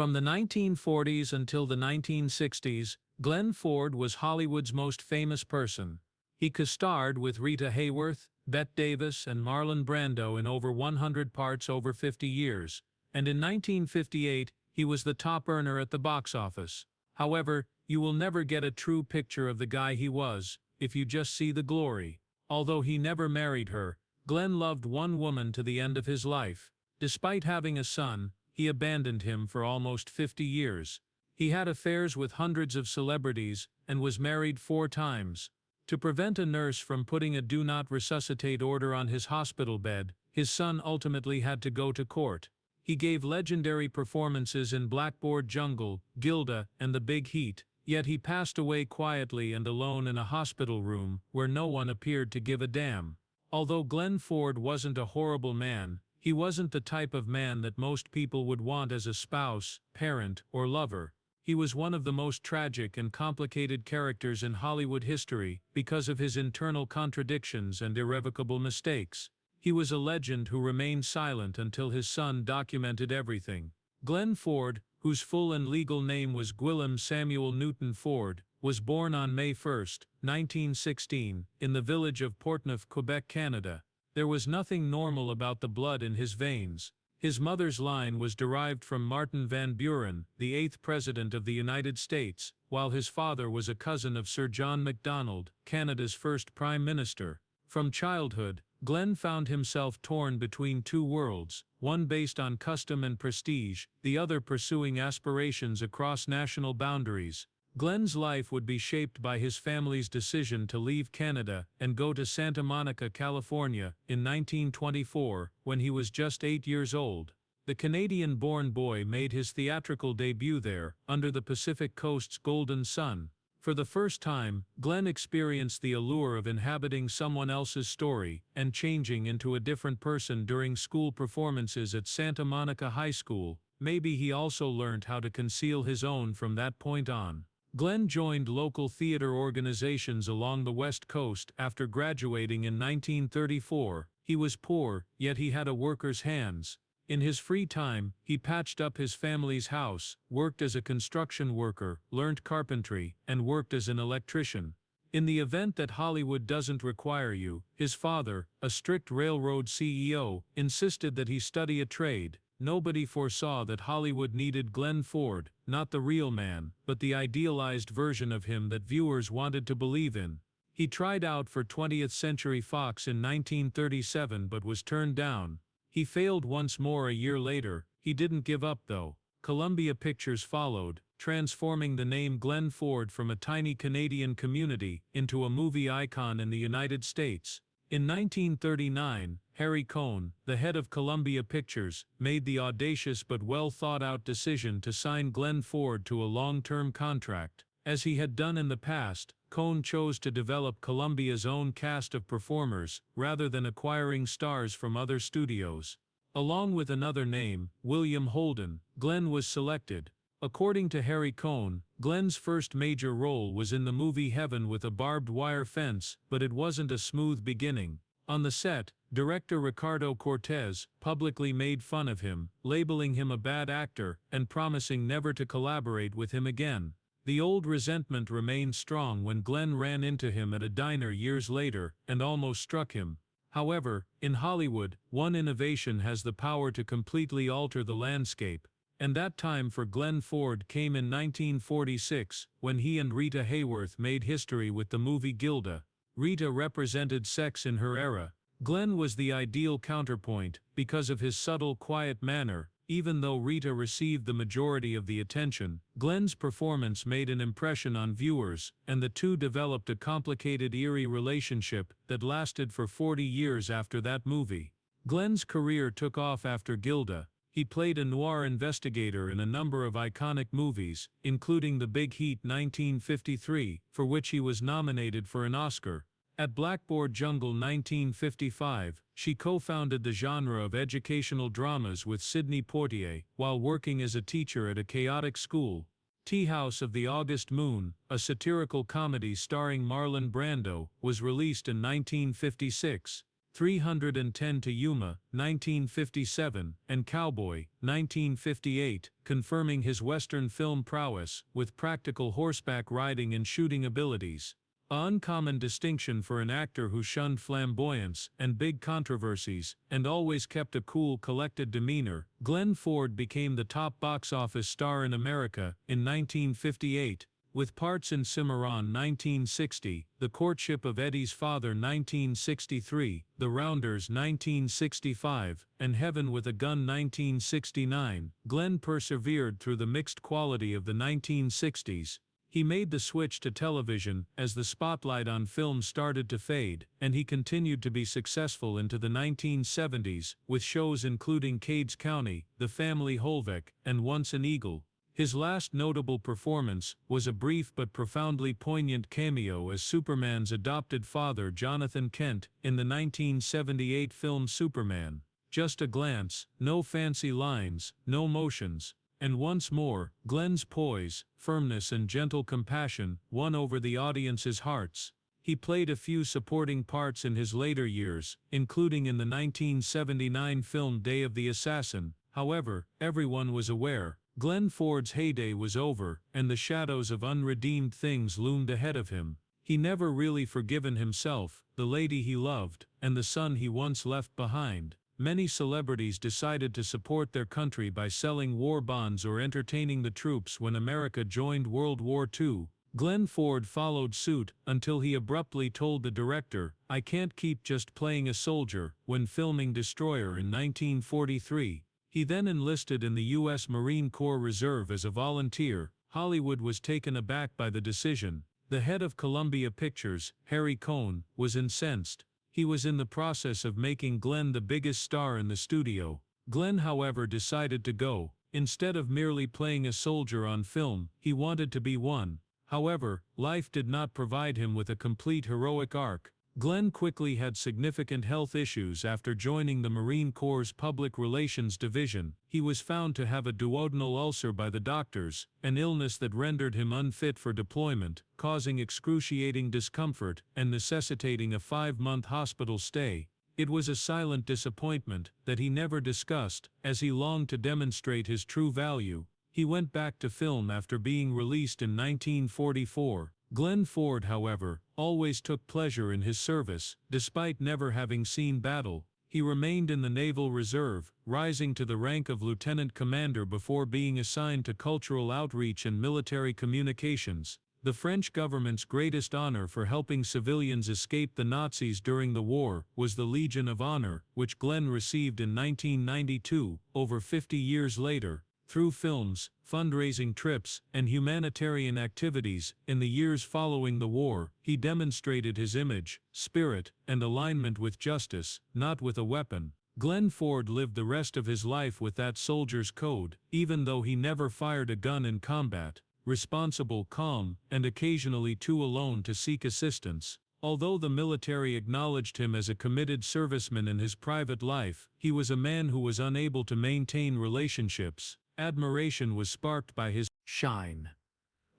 From the 1940s until the 1960s, Glenn Ford was Hollywood's most famous person. He co-starred with Rita Hayworth, Bette Davis, and Marlon Brando in over 100 parts over 50 years, and in 1958, he was the top earner at the box office. However, you will never get a true picture of the guy he was, if you just see the glory. Although he never married her, Glenn loved one woman to the end of his life. Despite having a son, he abandoned him for almost 50 years. He had affairs with hundreds of celebrities and was married 4 times. To prevent a nurse from putting a do not resuscitate order on his hospital bed, his son ultimately had to go to court. He gave legendary performances in Blackboard Jungle, Gilda, and The Big Heat, yet he passed away quietly and alone in a hospital room where no one appeared to give a damn. Although Glenn Ford wasn't a horrible man, he wasn't the type of man that most people would want as a spouse, parent, or lover. He was one of the most tragic and complicated characters in Hollywood history because of his internal contradictions and irrevocable mistakes. He was a legend who remained silent until his son documented everything. Glenn Ford, whose full and legal name was Gwilym Samuel Newton Ford, was born on May 1, 1916, in the village of Portneuf, Quebec, Canada. There was nothing normal about the blood in his veins. His mother's line was derived from Martin Van Buren, the 8th President of the United States, while his father was a cousin of Sir John Macdonald, Canada's first Prime Minister. From childhood, Glenn found himself torn between 2 worlds, one based on custom and prestige, the other pursuing aspirations across national boundaries. Glenn's life would be shaped by his family's decision to leave Canada and go to Santa Monica, California, in 1924, when he was just 8 years old. The Canadian-born boy made his theatrical debut there, under the Pacific Coast's golden sun. For the first time, Glenn experienced the allure of inhabiting someone else's story and changing into a different person during school performances at Santa Monica High School. Maybe he also learned how to conceal his own from that point on. Glenn joined local theater organizations along the West Coast after graduating in 1934. He was poor, yet he had a worker's hands. In his free time, he patched up his family's house, worked as a construction worker, learned carpentry, and worked as an electrician. In the event that Hollywood doesn't require you, his father, a strict railroad CEO, insisted that he study a trade. Nobody foresaw that Hollywood needed Glenn Ford, not the real man, but the idealized version of him that viewers wanted to believe in. He tried out for 20th Century Fox in 1937 but was turned down. He failed once more a year later. He didn't give up though. Columbia Pictures followed, transforming the name Glenn Ford from a tiny Canadian community into a movie icon in the United States. In 1939, Harry Cohn, the head of Columbia Pictures, made the audacious but well-thought-out decision to sign Glenn Ford to a long-term contract. As he had done in the past, Cohn chose to develop Columbia's own cast of performers, rather than acquiring stars from other studios. Along with another name, William Holden, Glenn was selected. According to Harry Cohn, Glenn's first major role was in the movie Heaven with a barbed wire fence, but it wasn't a smooth beginning. On the set, director Ricardo Cortez publicly made fun of him, labeling him a bad actor and promising never to collaborate with him again. The old resentment remained strong when Glenn ran into him at a diner years later and almost struck him. However, in Hollywood, one innovation has the power to completely alter the landscape. And that time for Glenn Ford came in 1946, when he and Rita Hayworth made history with the movie Gilda. Rita represented sex in her era. Glenn was the ideal counterpoint, because of his subtle, quiet manner. Even though Rita received the majority of the attention, Glenn's performance made an impression on viewers, and the two developed a complicated, eerie relationship that lasted for 40 years after that movie. Glenn's career took off after Gilda. He played a noir investigator in a number of iconic movies, including The Big Heat 1953, for which he was nominated for an Oscar. At Blackboard Jungle 1955, she co-founded the genre of educational dramas with Sidney Poitier, while working as a teacher at a chaotic school. Tea House of the August Moon, a satirical comedy starring Marlon Brando, was released in 1956. 310 to Yuma, 1957, and Cowboy, 1958, confirming his Western film prowess with practical horseback riding and shooting abilities. An uncommon distinction for an actor who shunned flamboyance and big controversies and always kept a cool, collected demeanor, Glenn Ford became the top box office star in America in 1958. With parts in Cimarron 1960, The Courtship of Eddie's Father 1963, The Rounders 1965, and Heaven with a Gun 1969, Glenn persevered through the mixed quality of the 1960s. He made the switch to television as the spotlight on film started to fade, and he continued to be successful into the 1970s, with shows including Cades County, The Family Holbeck, and Once an Eagle. His last notable performance was a brief but profoundly poignant cameo as Superman's adopted father Jonathan Kent in the 1978 film Superman. Just a glance, no fancy lines, no motions, and once more, Glenn's poise, firmness and gentle compassion won over the audience's hearts. He played a few supporting parts in his later years, including in the 1979 film Day of the Assassin. However, everyone was aware Glenn Ford's heyday was over, and the shadows of unredeemed things loomed ahead of him. He never really forgiven himself, the lady he loved, and the son he once left behind. Many celebrities decided to support their country by selling war bonds or entertaining the troops when America joined World War II. Glenn Ford followed suit until he abruptly told the director, "I can't keep just playing a soldier," when filming Destroyer in 1943. He then enlisted in the U.S. Marine Corps Reserve as a volunteer. Hollywood was taken aback by the decision. The head of Columbia Pictures, Harry Cohn, was incensed. He was in the process of making Glenn the biggest star in the studio. Glenn, however, decided to go. Instead of merely playing a soldier on film, he wanted to be one. However, life did not provide him with a complete heroic arc. Glenn quickly had significant health issues after joining the Marine Corps' Public Relations Division. He was found to have a duodenal ulcer by the doctors, an illness that rendered him unfit for deployment, causing excruciating discomfort and necessitating a 5-month hospital stay. It was a silent disappointment that he never discussed, as he longed to demonstrate his true value. He went back to film after being released in 1944. Glenn Ford, however, always took pleasure in his service, despite never having seen battle. He remained in the Naval Reserve, rising to the rank of lieutenant commander before being assigned to cultural outreach and military communications. The French government's greatest honor for helping civilians escape the Nazis during the war was the Legion of Honor, which Glenn received in 1992, over 50 years later. Through films, fundraising trips, and humanitarian activities, in the years following the war, he demonstrated his image, spirit, and alignment with justice, not with a weapon. Glenn Ford lived the rest of his life with that soldier's code, even though he never fired a gun in combat. Responsible, calm, and occasionally too alone to seek assistance. Although the military acknowledged him as a committed serviceman in his private life, he was a man who was unable to maintain relationships. Admiration was sparked by his shine.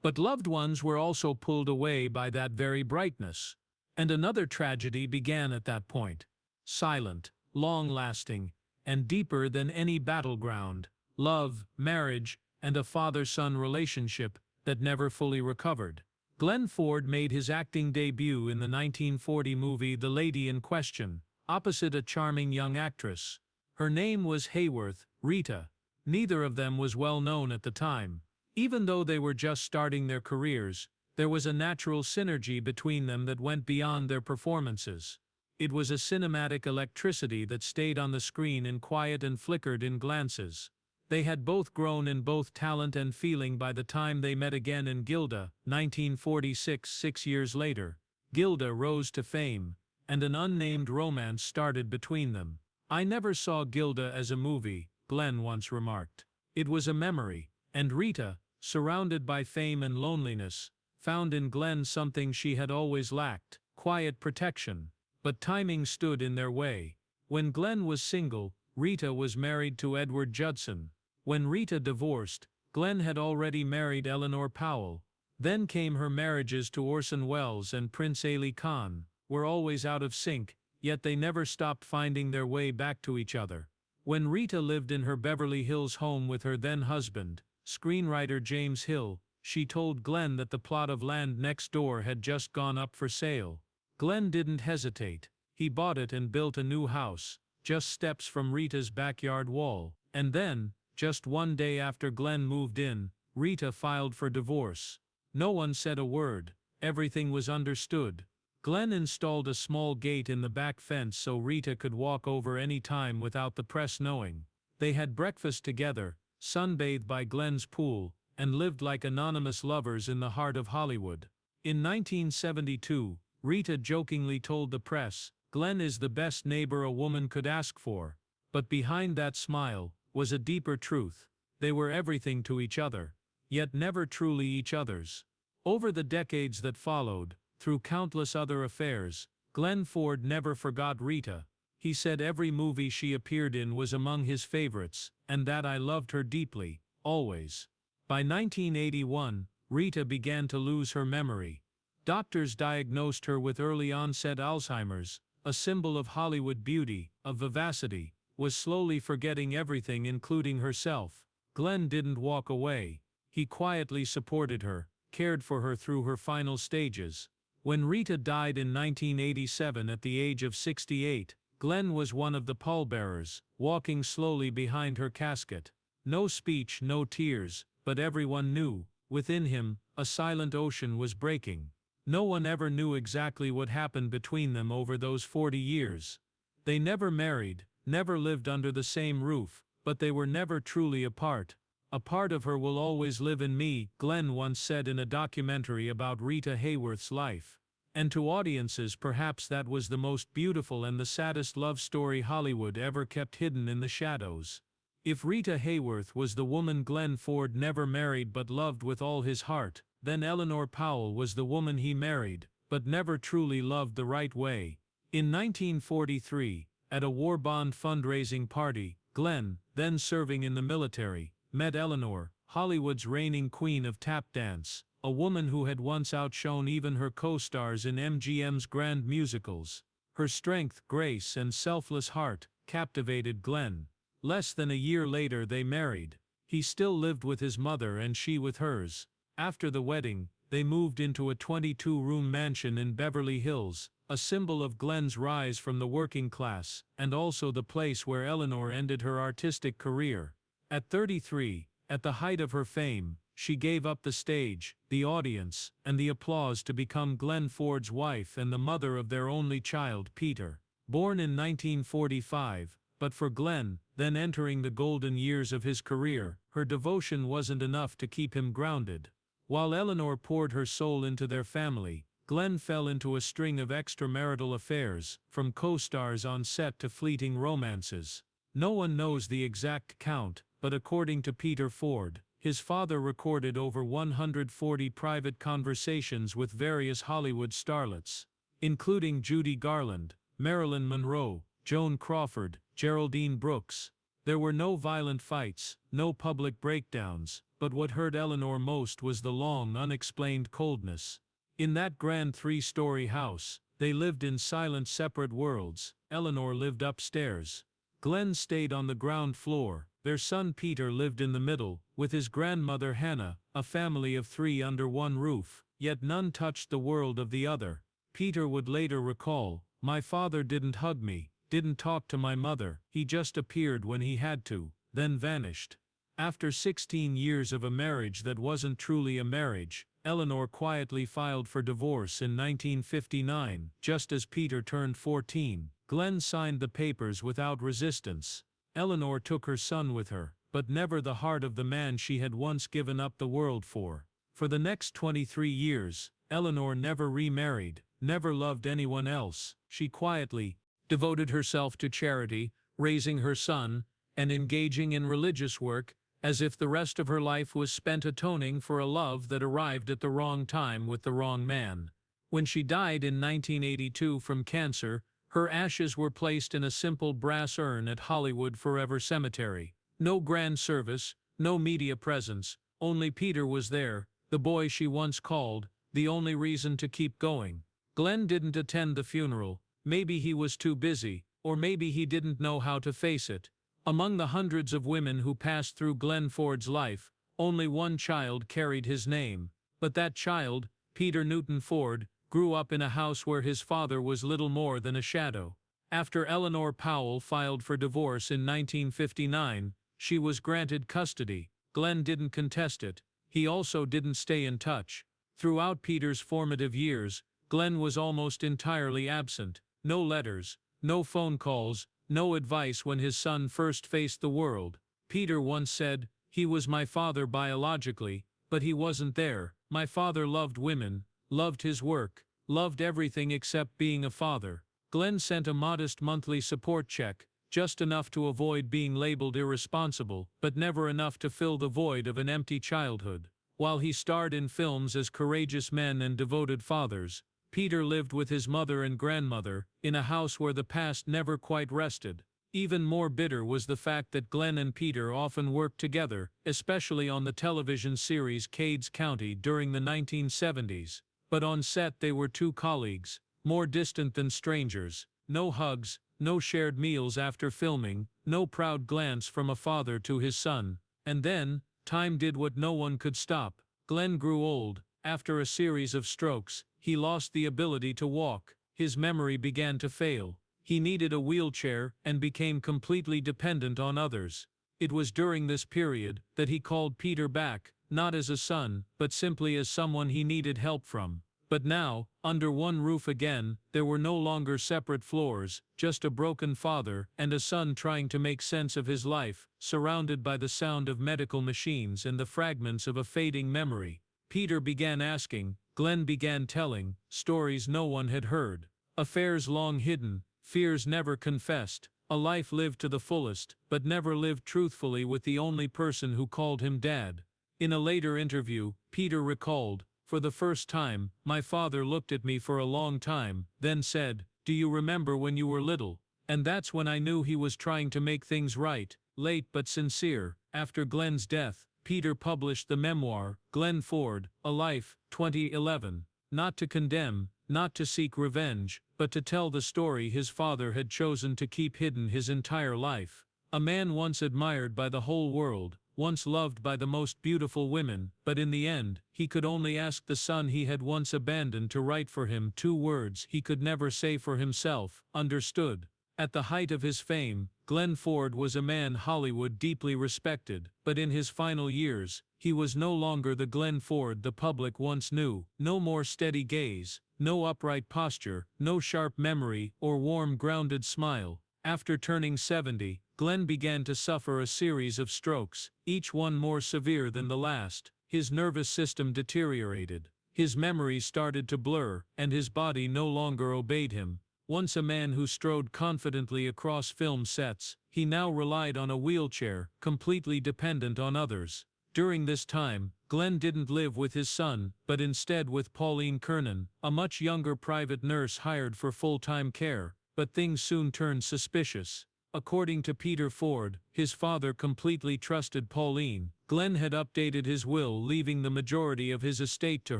But loved ones were also pulled away by that very brightness. And another tragedy began at that point. Silent, long-lasting, and deeper than any battleground. Love, marriage, and a father-son relationship that never fully recovered. Glenn Ford made his acting debut in the 1940 movie The Lady in Question, opposite a charming young actress. Her name was Hayworth, Rita. Neither of them was well known at the time. Even though they were just starting their careers, there was a natural synergy between them that went beyond their performances. It was a cinematic electricity that stayed on the screen in quiet and flickered in glances. They had both grown in both talent and feeling by the time they met again in Gilda, 1946, 6 years later. Gilda rose to fame, and an unnamed romance started between them. "I never saw Gilda as a movie," Glenn once remarked. It was a memory, and Rita, surrounded by fame and loneliness, found in Glenn something she had always lacked, quiet protection. But timing stood in their way. When Glenn was single, Rita was married to Edward Judson. When Rita divorced, Glenn had already married Eleanor Powell. Then came her marriages to Orson Welles and Prince Ali Khan, were always out of sync, yet they never stopped finding their way back to each other. When Rita lived in her Beverly Hills home with her then-husband, screenwriter James Hill, she told Glenn that the plot of land next door had just gone up for sale. Glenn didn't hesitate. He bought it and built a new house, just steps from Rita's backyard wall. And then, just one day after Glenn moved in, Rita filed for divorce. No one said a word. Everything was understood. Glenn installed a small gate in the back fence so Rita could walk over any time without the press knowing. They had breakfast together, sunbathed by Glenn's pool, and lived like anonymous lovers in the heart of Hollywood. In 1972, Rita jokingly told the press, "Glenn is the best neighbor a woman could ask for." But behind that smile was a deeper truth. They were everything to each other, yet never truly each other's. Over the decades that followed, through countless other affairs, Glenn Ford never forgot Rita. He said every movie she appeared in was among his favorites, and that I loved her deeply, always. By 1981, Rita began to lose her memory. Doctors diagnosed her with early-onset Alzheimer's, a symbol of Hollywood beauty, of vivacity, was slowly forgetting everything including herself. Glenn didn't walk away. He quietly supported her, cared for her through her final stages. When Rita died in 1987 at the age of 68, Glenn was one of the pallbearers, walking slowly behind her casket. No speech, no tears, but everyone knew, within him, a silent ocean was breaking. No one ever knew exactly what happened between them over those 40 years. They never married, never lived under the same roof, but they were never truly apart. "A part of her will always live in me," Glenn once said in a documentary about Rita Hayworth's life. And to audiences perhaps that was the most beautiful and the saddest love story Hollywood ever kept hidden in the shadows. If Rita Hayworth was the woman Glenn Ford never married but loved with all his heart, then Eleanor Powell was the woman he married, but never truly loved the right way. In 1943, at a war bond fundraising party, Glenn, then serving in the military, met Eleanor, Hollywood's reigning queen of tap dance, a woman who had once outshone even her co-stars in MGM's grand musicals. Her strength, grace, and selfless heart captivated Glenn. Less than a year later they married. He still lived with his mother and she with hers. After the wedding, they moved into a 22-room mansion in Beverly Hills, a symbol of Glenn's rise from the working class, and also the place where Eleanor ended her artistic career. At 33, at the height of her fame, she gave up the stage, the audience, and the applause to become Glenn Ford's wife and the mother of their only child, Peter. Born in 1945, but for Glenn, then entering the golden years of his career, her devotion wasn't enough to keep him grounded. While Eleanor poured her soul into their family, Glenn fell into a string of extramarital affairs, from co-stars on set to fleeting romances. No one knows the exact count, but according to Peter Ford, his father recorded over 140 private conversations with various Hollywood starlets, including Judy Garland, Marilyn Monroe, Joan Crawford, Geraldine Brooks. There were no violent fights, no public breakdowns, but what hurt Eleanor most was the long, unexplained coldness. In that grand 3-story house, they lived in silent separate worlds. Eleanor lived upstairs. Glenn stayed on the ground floor. Their son Peter lived in the middle, with his grandmother Hannah, a family of 3 under one roof, yet none touched the world of the other. Peter would later recall, "My father didn't hug me, didn't talk to my mother, he just appeared when he had to, then vanished." After 16 years of a marriage that wasn't truly a marriage, Eleanor quietly filed for divorce in 1959, just as Peter turned 14. Glenn signed the papers without resistance. Eleanor took her son with her, but never the heart of the man she had once given up the world for. For the next 23 years, Eleanor never remarried, never loved anyone else. She quietly devoted herself to charity, raising her son, and engaging in religious work, as if the rest of her life was spent atoning for a love that arrived at the wrong time with the wrong man. When she died in 1982 from cancer, her ashes were placed in a simple brass urn at Hollywood Forever Cemetery. No grand service, no media presence, only Peter was there, the boy she once called, the only reason to keep going. Glenn didn't attend the funeral, Maybe he was too busy, or maybe he didn't know how to face it. Among the hundreds of women who passed through Glenn Ford's life, only one child carried his name. But that child, Peter Newton Ford, grew up in a house where his father was little more than a shadow. After Eleanor Powell filed for divorce in 1959, she was granted custody. Glenn didn't contest it. He also didn't stay in touch. Throughout Peter's formative years, Glenn was almost entirely absent. No letters, no phone calls, no advice when his son first faced the world. Peter once said, "He was my father biologically, but he wasn't there. My father loved women, loved his work, loved everything except being a father." Glenn sent a modest monthly support check, just enough to avoid being labeled irresponsible, but never enough to fill the void of an empty childhood. While he starred in films as courageous men and devoted fathers, Peter lived with his mother and grandmother, in a house where the past never quite rested. Even more bitter was the fact that Glenn and Peter often worked together, especially on the television series Cades County during the 1970s. But on set they were two colleagues, more distant than strangers. No hugs, no shared meals after filming, no proud glance from a father to his son. And then, time did what no one could stop. Glenn grew old. After a series of strokes, he lost the ability to walk. His memory began to fail. He needed a wheelchair and became completely dependent on others. It was during this period that he called Peter back, not as a son, but simply as someone he needed help from. But now, under one roof again, there were no longer separate floors, just a broken father and a son trying to make sense of his life, surrounded by the sound of medical machines and the fragments of a fading memory. Peter began asking, Glenn began telling, stories no one had heard. Affairs long hidden, fears never confessed, a life lived to the fullest, but never lived truthfully with the only person who called him Dad. In a later interview, Peter recalled, "For the first time, my father looked at me for a long time, then said, 'Do you remember when you were little?' And that's when I knew he was trying to make things right." Late but sincere. After Glenn's death, Peter published the memoir, Glenn Ford, A Life, 2011. Not to condemn, not to seek revenge, but to tell the story his father had chosen to keep hidden his entire life. A man once admired by the whole world, once loved by the most beautiful women, but in the end, he could only ask the son he had once abandoned to write for him 2 words he could never say for himself, understood. At the height of his fame, Glenn Ford was a man Hollywood deeply respected, but in his final years, he was no longer the Glenn Ford the public once knew. No more steady gaze, no upright posture, no sharp memory or warm grounded smile. After turning 70, Glenn began to suffer a series of strokes, each one more severe than the last. His nervous system deteriorated. His memories started to blur, and his body no longer obeyed him. Once a man who strode confidently across film sets, he now relied on a wheelchair, completely dependent on others. During this time, Glenn didn't live with his son, but instead with Pauline Kernan, a much younger private nurse hired for full-time care. But things soon turned suspicious. According to Peter Ford, his father completely trusted Pauline. Glenn had updated his will, leaving the majority of his estate to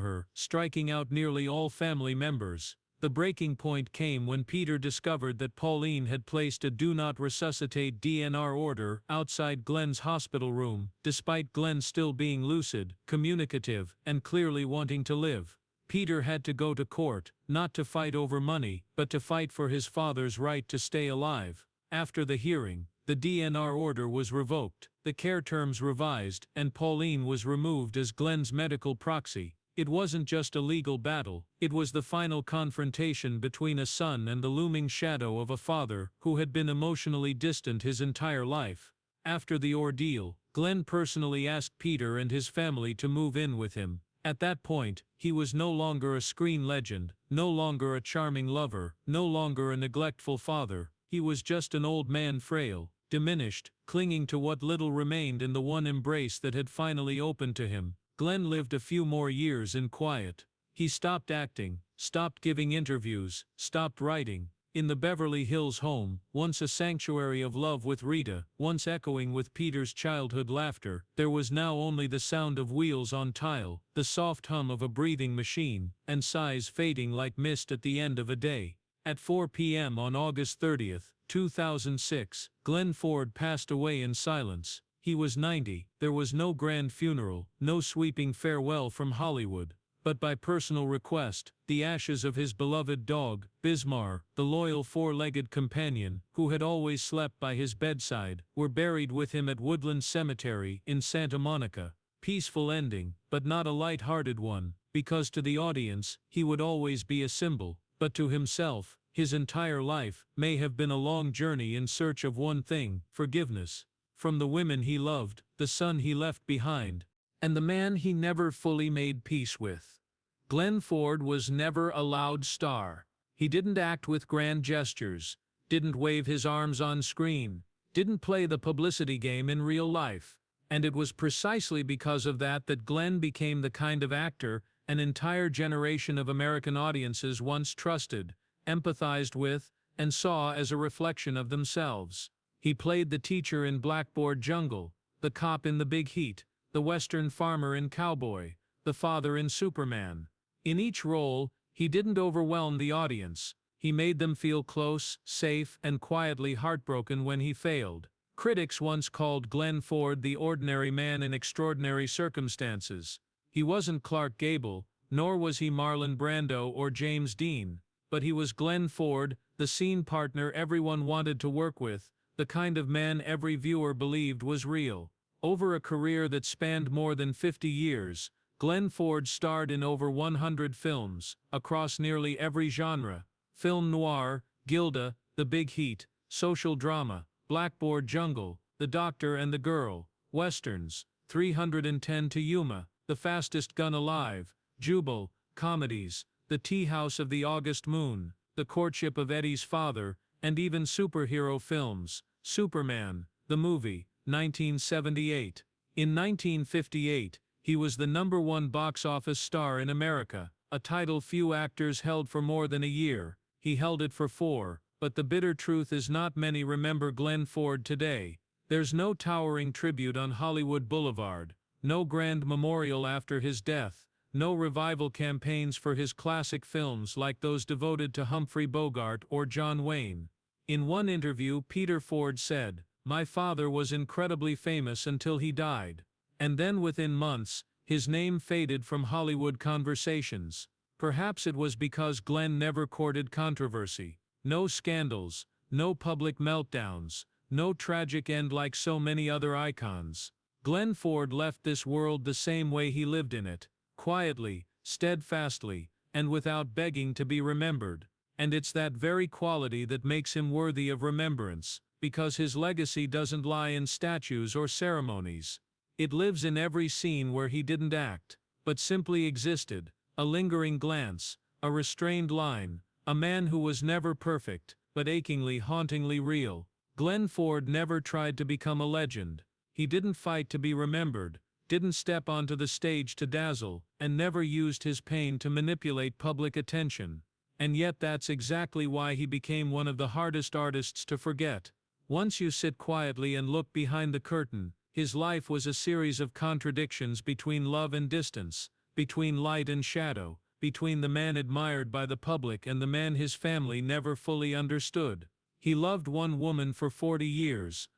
her, striking out nearly all family members. The breaking point came when Peter discovered that Pauline had placed a do not resuscitate DNR order outside Glenn's hospital room, despite Glenn still being lucid, communicative, and clearly wanting to live. Peter had to go to court, not to fight over money, but to fight for his father's right to stay alive. After the hearing, the DNR order was revoked, the care terms revised, and Pauline was removed as Glenn's medical proxy. It wasn't just a legal battle, it was the final confrontation between a son and the looming shadow of a father who had been emotionally distant his entire life. After the ordeal, Glenn personally asked Peter and his family to move in with him. At that point, he was no longer a screen legend, no longer a charming lover, no longer a neglectful father. He was just an old man, frail, diminished, clinging to what little remained in the one embrace that had finally opened to him. Glenn lived a few more years in quiet. He stopped acting, stopped giving interviews, stopped writing. In the Beverly Hills home, once a sanctuary of love with Rita, once echoing with Peter's childhood laughter, there was now only the sound of wheels on tile, the soft hum of a breathing machine, and sighs fading like mist at the end of a day. At 4 p.m. on August 30, 2006, Glenn Ford passed away in silence. He was 90. There was no grand funeral, no sweeping farewell from Hollywood. But by personal request, the ashes of his beloved dog, Bismar, the loyal four-legged companion, who had always slept by his bedside, were buried with him at Woodland Cemetery in Santa Monica. Peaceful ending, but not a light-hearted one, because to the audience, he would always be a symbol, but to himself, his entire life may have been a long journey in search of one thing: forgiveness. From the women he loved, the son he left behind, and the man he never fully made peace with. Glenn Ford was never a loud star. He didn't act with grand gestures, didn't wave his arms on screen, didn't play the publicity game in real life. And it was precisely because of that that Glenn became the kind of actor an entire generation of American audiences once trusted, empathized with, and saw as a reflection of themselves. He played the teacher in Blackboard Jungle, the cop in The Big Heat, the Western farmer in Cowboy, the father in Superman. In each role, he didn't overwhelm the audience. He made them feel close, safe, and quietly heartbroken when he failed. Critics once called Glenn Ford the ordinary man in extraordinary circumstances. He wasn't Clark Gable, nor was he Marlon Brando or James Dean, but he was Glenn Ford, the scene partner everyone wanted to work with, the kind of man every viewer believed was real. Over a career that spanned more than 50 years, Glenn Ford starred in over 100 films, across nearly every genre: film noir, Gilda, The Big Heat, social drama, Blackboard Jungle, The Doctor and the Girl, westerns, 310 to Yuma, The Fastest Gun Alive, Jubal, comedies, The Tea House of the August Moon, The Courtship of Eddie's Father, and even superhero films, Superman, the movie, 1978. In 1958, he was the #1 box office star in America, a title few actors held for more than a year. He held it for 4, but the bitter truth is not many remember Glenn Ford today. There's no towering tribute on Hollywood Boulevard, no grand memorial after his death, no revival campaigns for his classic films like those devoted to Humphrey Bogart or John Wayne. In one interview, Peter Ford said, "My father was incredibly famous until he died. And then within months, his name faded from Hollywood conversations." Perhaps it was because Glenn never courted controversy. No scandals, no public meltdowns, no tragic end like so many other icons. Glenn Ford left this world the same way he lived in it, quietly, steadfastly, and without begging to be remembered. And it's that very quality that makes him worthy of remembrance, because his legacy doesn't lie in statues or ceremonies. It lives in every scene where he didn't act, but simply existed, a lingering glance, a restrained line, a man who was never perfect, but achingly, hauntingly real. Glenn Ford never tried to become a legend. He didn't fight to be remembered, didn't step onto the stage to dazzle, and never used his pain to manipulate public attention. And yet that's exactly why he became one of the hardest artists to forget. Once you sit quietly and look behind the curtain, his life was a series of contradictions between love and distance, between light and shadow, between the man admired by the public and the man his family never fully understood. He loved one woman for 40 years,